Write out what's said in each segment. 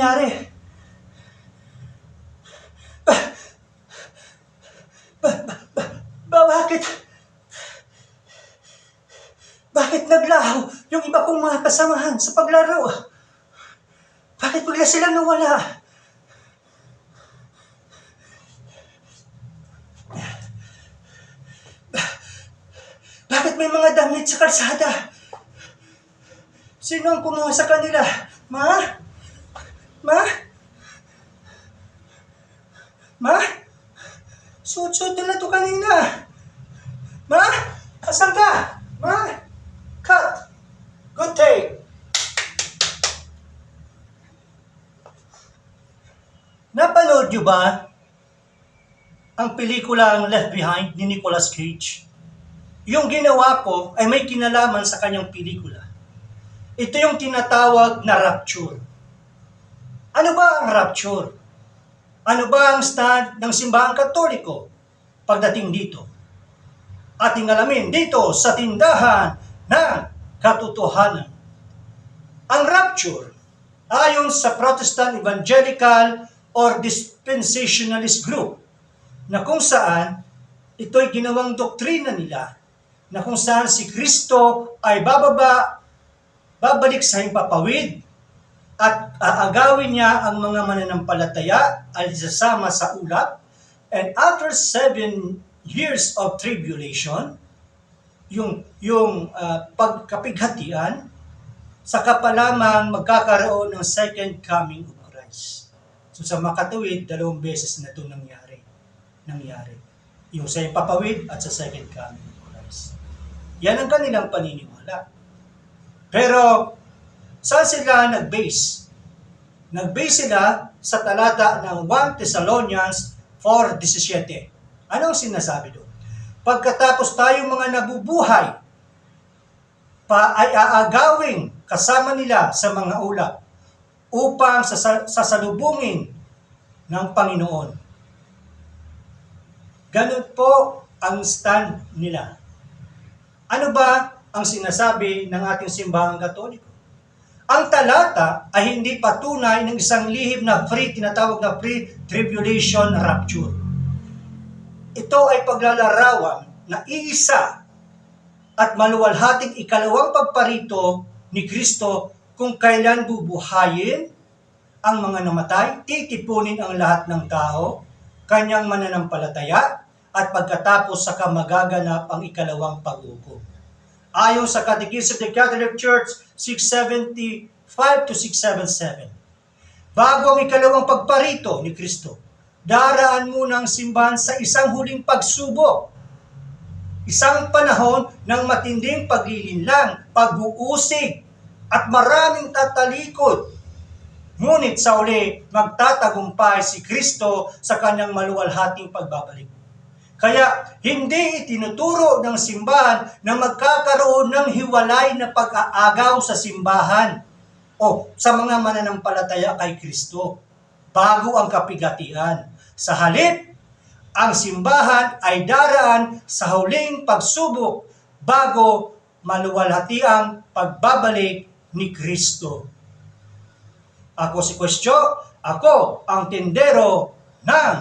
nangyayari? Bakit? Bakit naglaho yung iba kong mga kasamahan sa paglaro? Bakit bigla silang nawala? Bakit may mga damit sa kalsada? Sino ang kumuha sa kanila? Ma? Ma? Ma? Suot-suot na to kanina. Ma? Asan ka? Ma? Cut! Good take! Napanood niyo ba ang pelikulang Left Behind ni Nicolas Cage? Yung ginawa ko ay may kinalaman sa kanyang pelikula. Ito yung tinatawag na rapture. Ano ba ang rapture? Ano ba ang stand ng simbahang Katoliko pagdating dito? Ating alamin dito sa tindahan ng katotohanan. Ang rapture, ayon sa Protestant Evangelical or Dispensationalist group, na kung saan ito'y ginawang doktrina nila, na kung saan si Kristo ay babalik sa himpapawid at aagawin niya ang mga mananampalataya ay sasama sa ulap, and after 7 years of tribulation, yung pagkapighatian, saka pa lamang magkakaroon ng second coming of Christ. So sa makatuwid, 2 beses na ito nangyari. Yung sa himpapawid at sa second coming of Christ. Yan ang kanilang paniniwala. Pero saan sila nag-base? Nag-base sila sa talata ng 1 Thessalonians 4:17. Anong sinasabi doon? Pagkatapos tayong mga nabubuhay, ay aagawin kasama nila sa mga ulap upang sasalubungin ng Panginoon. Ganun po ang stand nila. Ano ba ang sinasabi ng ating simbahang Katoliko? Ang talata ay hindi patunay ng isang lihim na tinatawag na pre-tribulation rapture. Ito ay paglalarawan na iisa at maluwalhating ikalawang pagparito ni Kristo kung kailan bubuhayin ang mga namatay, titipunin ang lahat ng tao, kanyang mananampalataya, at pagkatapos saka magaganap ang ikalawang pag-upo. Ayon sa Catechism of the Catholic Church 675 to 677, bago ang ikalawang pagparito ni Kristo, daraan muna ang simbahan sa isang huling pagsubok. Isang panahon ng matinding paglilinlang, pag-uusig, at maraming tatalikod. Ngunit sa uli, magtatagumpay si Kristo sa kanyang maluwalhating pagbabalik. Kaya hindi itinuturo ng simbahan na magkakaroon ng hiwalay na pag-aagaw sa simbahan o sa mga mananampalataya kay Kristo bago ang kapigatian. Sa halip, ang simbahan ay daraan sa huling pagsubok bago maluwalhatiang pagbabalik ni Kristo. Ako si Kwestyo, ako ang tindero ng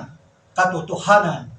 katotohanan.